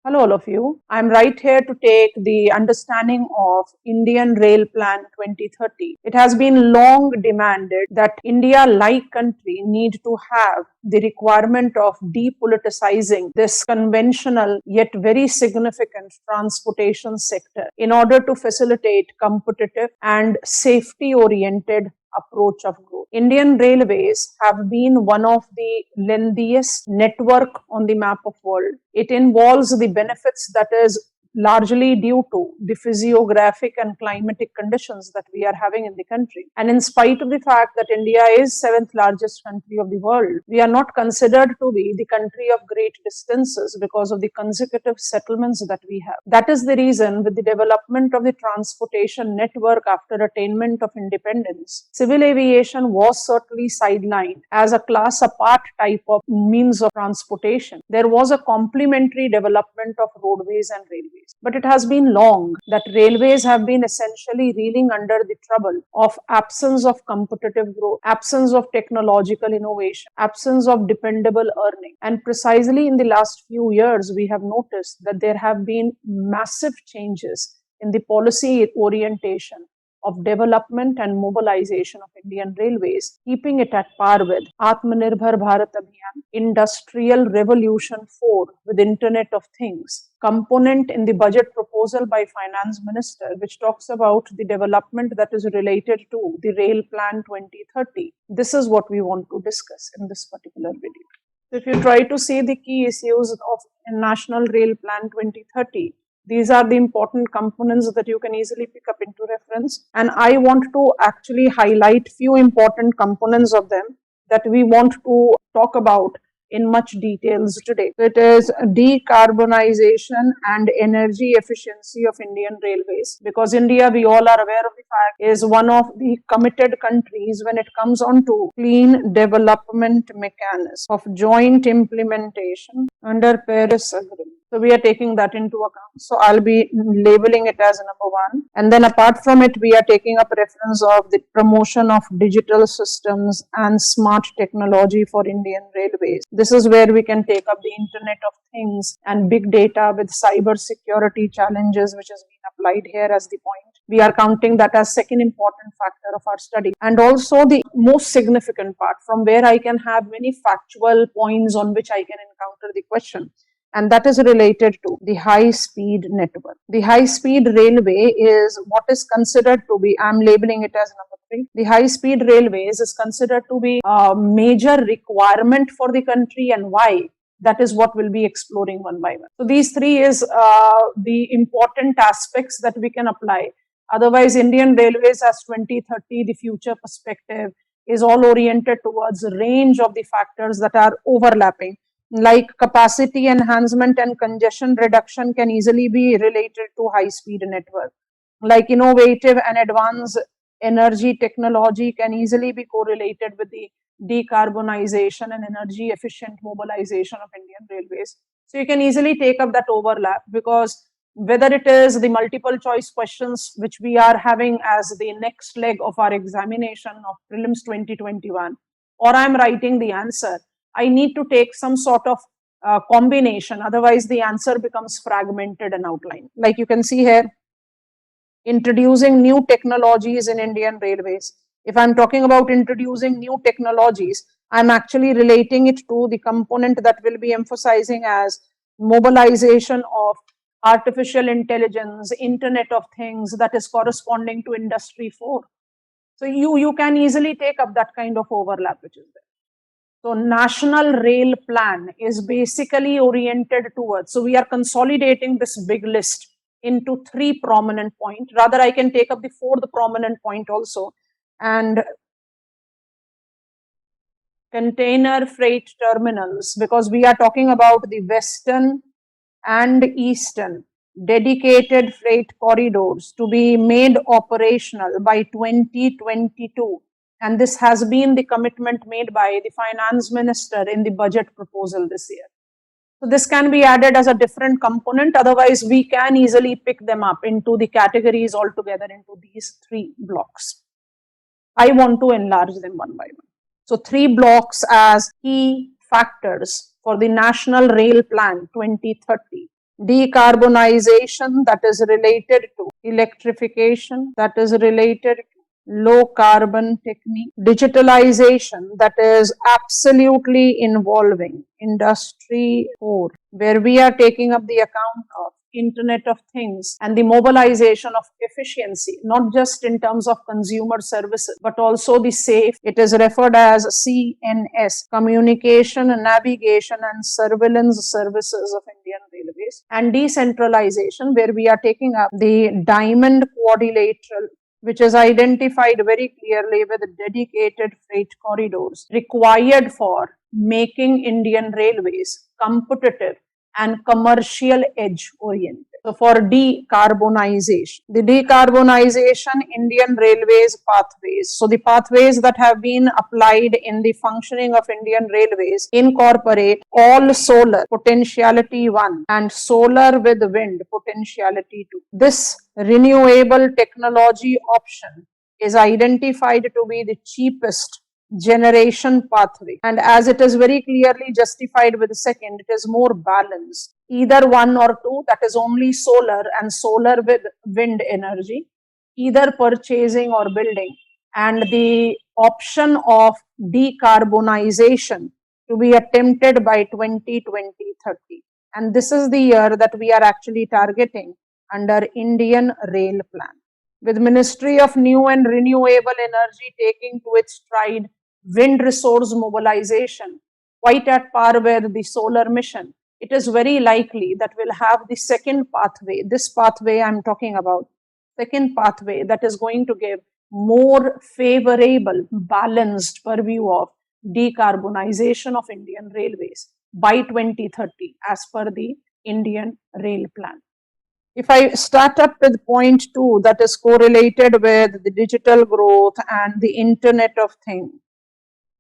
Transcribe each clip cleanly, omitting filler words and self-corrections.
Hello, all of you. I'm right here to take the understanding of Indian Rail Plan 2030. It has been long demanded that India, like country, need to have the requirement of depoliticizing this conventional yet very significant transportation sector in order to facilitate competitive and safety oriented approach of growth. Indian railways have been one of the lengthiest network on the map of world. It involves the benefits that is largely due to the physiographic and climatic conditions that we are having in the country. And in spite of the fact that India is seventh largest country of the world, we are not considered to be the country of great distances because of the consecutive settlements that we have. That is the reason with the development of the transportation network after attainment of independence, civil aviation was certainly sidelined as a class apart type of means of transportation. There was a complementary development of roadways and railways. But it has been long that railways have been essentially reeling under the trouble of absence of competitive growth, absence of technological innovation, absence of dependable earning. And precisely in the last few years, we have noticed that there have been massive changes in the policy orientation of development and mobilization of Indian railways, keeping it at par with Atmanirbhar Bharat Abhiyan, Industrial Revolution 4 with Internet of Things, component in the budget proposal by Finance Minister, which talks about the development that is related to the Rail Plan 2030. This is what we want to discuss in this particular video. So if you try to see the key issues of National Rail Plan 2030, these are the important components that you can easily pick up into reference. And I want to actually highlight few important components of them that we want to talk about in much details today. It is decarbonization and energy efficiency of Indian railways, because India, we all are aware of the fact, is one of the committed countries when it comes on to clean development mechanism of joint implementation under Paris Agreement. So we are taking that into account. So I'll be labeling it as number one. And then apart from it, we are taking up reference of the promotion of digital systems and smart technology for Indian railways. This is where we can take up the Internet of Things and big data with cyber security challenges, which has been applied here as the point. We are counting that as second important factor of our study. And also the most significant part from where I can have many factual points on which I can encounter the question. And that is related to the high-speed network. The high-speed railway is what is considered to be, I'm labeling it as number 3. The high-speed railways is considered to be a major requirement for the country, and why? That is what we'll be exploring one by one. So these three is the important aspects that we can apply. Otherwise, Indian Railways as 2030, the future perspective is all oriented towards a range of the factors that are overlapping. Like capacity enhancement and congestion reduction can easily be related to high-speed network. Like innovative and advanced energy technology can easily be correlated with the decarbonization and energy efficient mobilization of Indian railways. So you can easily take up that overlap, because whether it is the multiple choice questions which we are having as the next leg of our examination of prelims 2021, or I'm writing the answer, I need to take some sort of combination. Otherwise, the answer becomes fragmented and outlined. Like you can see here, introducing new technologies in Indian railways. If I'm talking about introducing new technologies, I'm actually relating it to the component that will be emphasizing as mobilization of artificial intelligence, Internet of Things, that is corresponding to Industry 4. So you can easily take up that kind of overlap which is there. So National Rail Plan is basically oriented towards, so we are consolidating this big list into 3 prominent points. Rather, I can take up the 4th prominent point also. And container freight terminals, because we are talking about the western and eastern dedicated freight corridors to be made operational by 2022. And this has been the commitment made by the finance minister in the budget proposal this year. So this can be added as a different component. Otherwise, we can easily pick them up into the categories altogether into these 3 blocks. I want to enlarge them one by one. So 3 blocks as key factors for the National Rail Plan 2030. decarbonization, that is related to electrification, that is related to low carbon technique, digitalization, that is absolutely involving industry 4, where we are taking up the account of Internet of Things and the mobilization of efficiency, not just in terms of consumer services, but also the safe. It is referred as CNS, Communication, Navigation and Surveillance Services of Indian Railways, and decentralization, where we are taking up the Diamond Quadrilateral, which is identified very clearly with dedicated freight corridors required for making Indian railways competitive and commercial edge oriented. So for decarbonization, the decarbonization Indian railways pathways. So the pathways that have been applied in the functioning of Indian railways incorporate all solar potentiality 1 and solar with wind potentiality 2. This renewable technology option is identified to be the cheapest generation pathway, and as it is very clearly justified with the second, it is more balanced, either 1 or 2, that is only solar and solar with wind energy, either purchasing or building, and the option of decarbonization to be attempted by 2030. And this is the year that we are actually targeting under Indian Rail Plan, with Ministry of New and Renewable Energy taking to its stride wind resource mobilization quite at par with the solar mission. It is very likely that we'll have the second pathway, this pathway I'm talking about, second pathway that is going to give more favorable, balanced purview of decarbonization of Indian railways by 2030 as per the Indian Rail Plan. If I start up with point 2, that is correlated with the digital growth and the Internet of Things,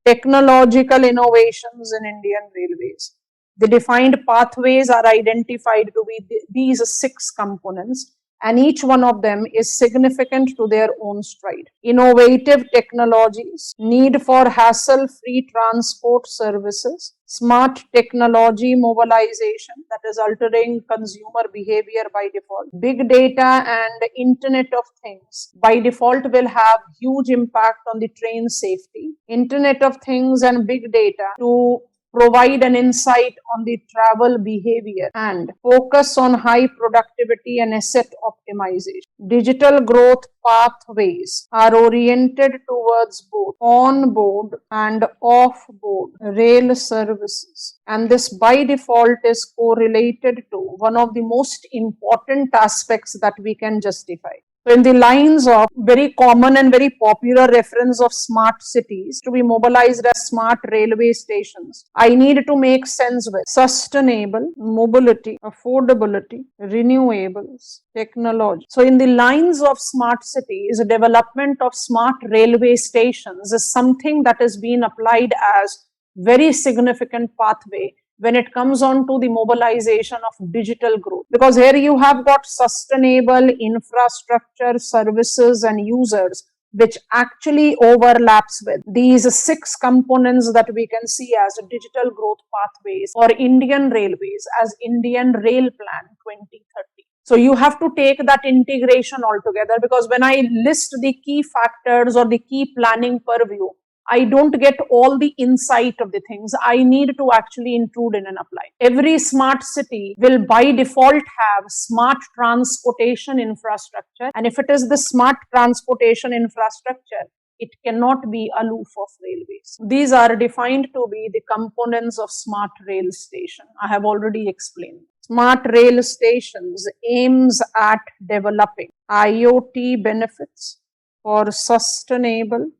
technological innovations in Indian railways. The defined pathways are identified to be these 6 components, and each one of them is significant to their own stride. Innovative technologies, need for hassle-free transport services, smart technology mobilization, that is altering consumer behavior by default. Big data and Internet of Things by default will have huge impact on the train safety. Internet of Things and big data to provide an insight on the travel behavior and focus on high productivity and asset optimization. Digital growth pathways are oriented towards both on-board and off-board rail services, and this by default is correlated to one of the most important aspects that we can justify. So in the lines of very common and very popular reference of smart cities to be mobilized as smart railway stations, I need to make sense with sustainable, mobility, affordability, renewables, technology. So in the lines of smart cities, development of smart railway stations is something that is being applied as very significant pathway when it comes on to the mobilization of digital growth. Because here you have got sustainable infrastructure, services and users, which actually overlaps with these 6 components that we can see as digital growth pathways or Indian railways as Indian Rail Plan 2030. So you have to take that integration altogether, because when I list the key factors or the key planning purview, I don't get all the insight of the things. I need to actually intrude in and apply. Every smart city will by default have smart transportation infrastructure. And if it is the smart transportation infrastructure, it cannot be aloof of railways. These are defined to be the components of smart rail station. I have already explained. Smart rail stations aims at developing IoT benefits for sustainable,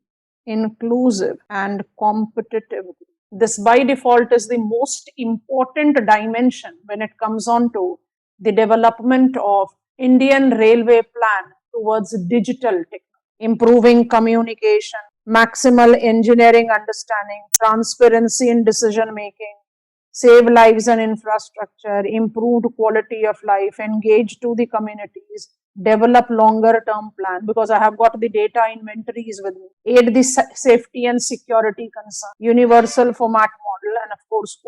inclusive and competitive. This by default is the most important dimension when it comes on to the development of Indian Railway Plan towards digital technology, improving communication, maximal engineering understanding, transparency in decision making, save lives and infrastructure, improved quality of life, engage to the communities, develop longer term plan, because I have got the data inventories with me, aid the safety and security concern, universal format model, and of course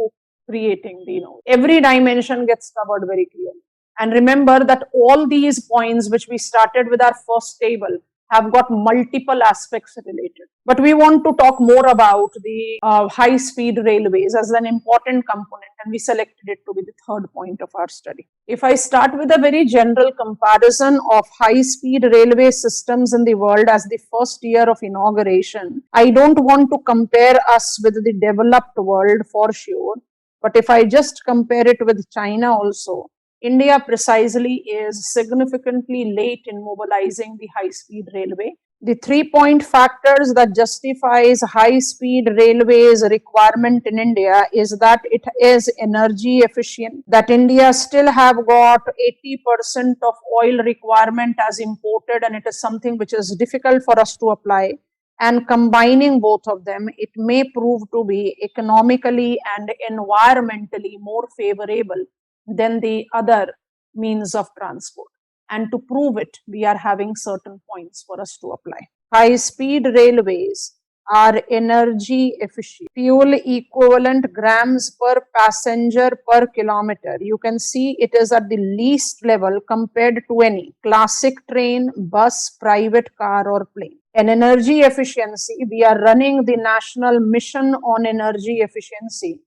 creating the every dimension gets covered very clearly. And remember that all these points which we started with our first table have got multiple aspects related. But we want to talk more about the high speed railways as an important component, and we selected it to be the third point of our study. If I start with a very general comparison of high speed railway systems in the world as the first year of inauguration, I don't want to compare us with the developed world for sure, but if I just compare it with China also, India precisely is significantly late in mobilizing the high-speed railway. The 3-point factors that justifies high-speed railways requirement in India is that it is energy efficient, that India still have got 80% of oil requirement as imported, and it is something which is difficult for us to apply. And combining both of them, it may prove to be economically and environmentally more favorable than the other means of transport. And to prove it, we are having certain points for us to apply. High-speed railways are energy efficient. Fuel equivalent grams per passenger per kilometer. You can see it is at the least level compared to any classic train, bus, private car or plane. And energy efficiency, we are running the national mission on energy efficiency.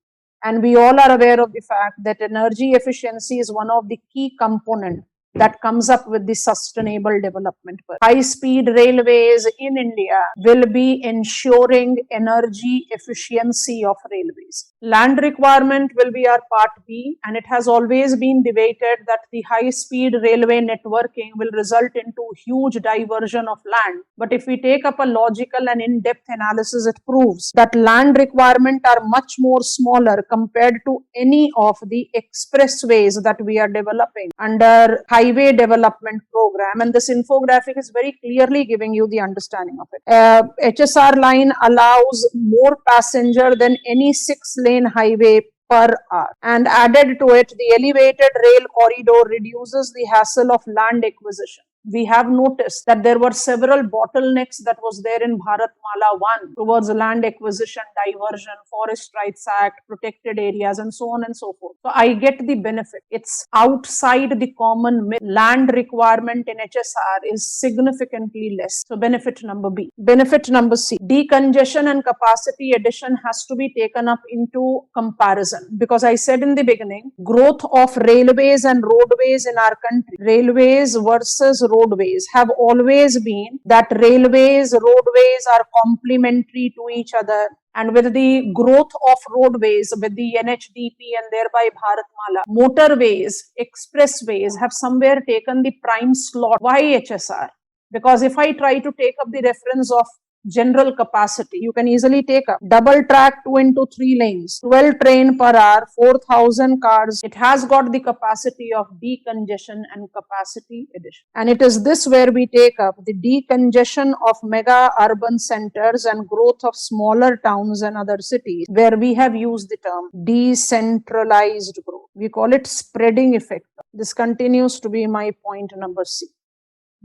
And we all are aware of the fact that energy efficiency is one of the key components that comes up with the sustainable development. High-speed railways in India will be ensuring energy efficiency of railways. Land requirement will be our part B, and it has always been debated that the high-speed railway networking will result into huge diversion of land. But if we take up a logical and in-depth analysis, it proves that land requirement are much more smaller compared to any of the expressways that we are developing under highway development program, and this infographic is very clearly giving you the understanding of it. HSR line allows more passenger than any 6-lane highway per hour, and added to it, the elevated rail corridor reduces the hassle of land acquisition. We have noticed that there were several bottlenecks that was there in Bharatmala 1 towards land acquisition, diversion, Forest Rights Act, protected areas, and so on and so forth. So I get the benefit. It's outside the common myth. Land requirement in HSR is significantly less. So benefit number B. Benefit number C. Decongestion and capacity addition has to be taken up into comparison, because I said in the beginning, growth of railways and roadways in our country, railways versus roadways, have always been that roadways are complementary to each other, and with the growth of roadways, with the NHDP and thereby Bharatmala, motorways, expressways have somewhere taken the prime slot. Why HSR? Because if I try to take up the reference of general capacity, you can easily take up double track 2 into 3 lanes, 12 train per hour, 4,000 cars. It has got the capacity of decongestion and capacity addition. And it is this where we take up the decongestion of mega urban centers and growth of smaller towns and other cities, where we have used the term decentralized growth. We call it spreading effect. This continues to be my point number C.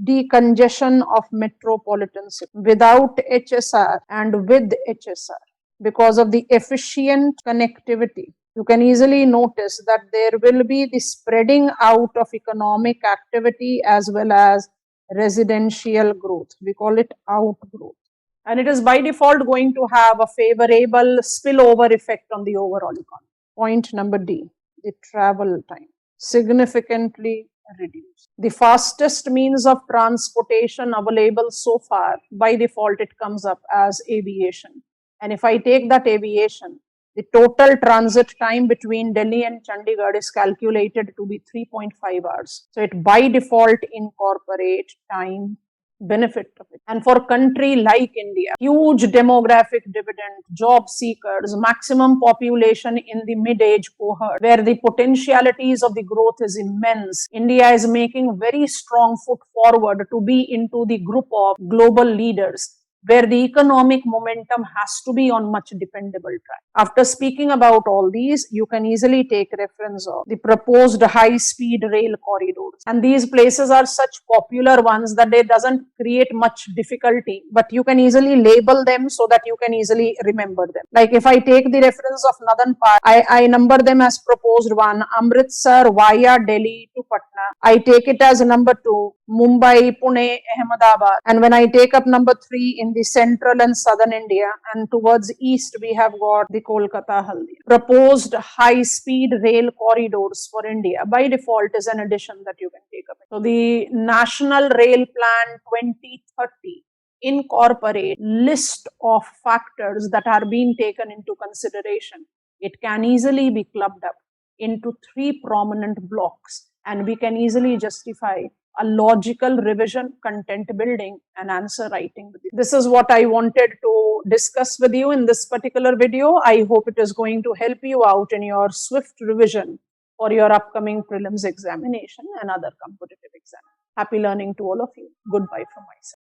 Decongestion of metropolitan cities without HSR and with HSR, because of the efficient connectivity, you can easily notice that there will be the spreading out of economic activity as well as residential growth. We call it outgrowth. And it is by default going to have a favorable spillover effect on the overall economy. Point number D, the travel time significantly reduced. The fastest means of transportation available so far, by default it comes up as aviation. And if I take that aviation, the total transit time between Delhi and Chandigarh is calculated to be 3.5 hours. So it by default incorporate time benefit of it. And for a country like India, huge demographic dividend, job seekers, maximum population in the mid-age cohort, where the potentialities of the growth is immense. India is making very strong foot forward to be into the group of global leaders. where the economic momentum has to be on much dependable track. After speaking about all these, you can easily take reference of the proposed high-speed rail corridors. And these places are such popular ones that they doesn't create much difficulty, but you can easily label them so that you can easily remember them. Like if I take the reference of Northern part, I number them as proposed 1, Amritsar via Delhi to Patna. I take it as number 2, Mumbai, Pune, Ahmedabad. And when I take up number 3 in the central and southern India, and towards east we have got the Kolkata Haldia. Proposed high-speed rail corridors for India by default is an addition that you can take up. So the National Rail Plan 2030 incorporate list of factors that are being taken into consideration. It can easily be clubbed up into 3 prominent blocks, and we can easily justify a logical revision, content building, and answer writing. This is what I wanted to discuss with you in this particular video. I hope it is going to help you out in your swift revision for your upcoming prelims examination and other competitive exams. Happy learning to all of you. Goodbye from my side.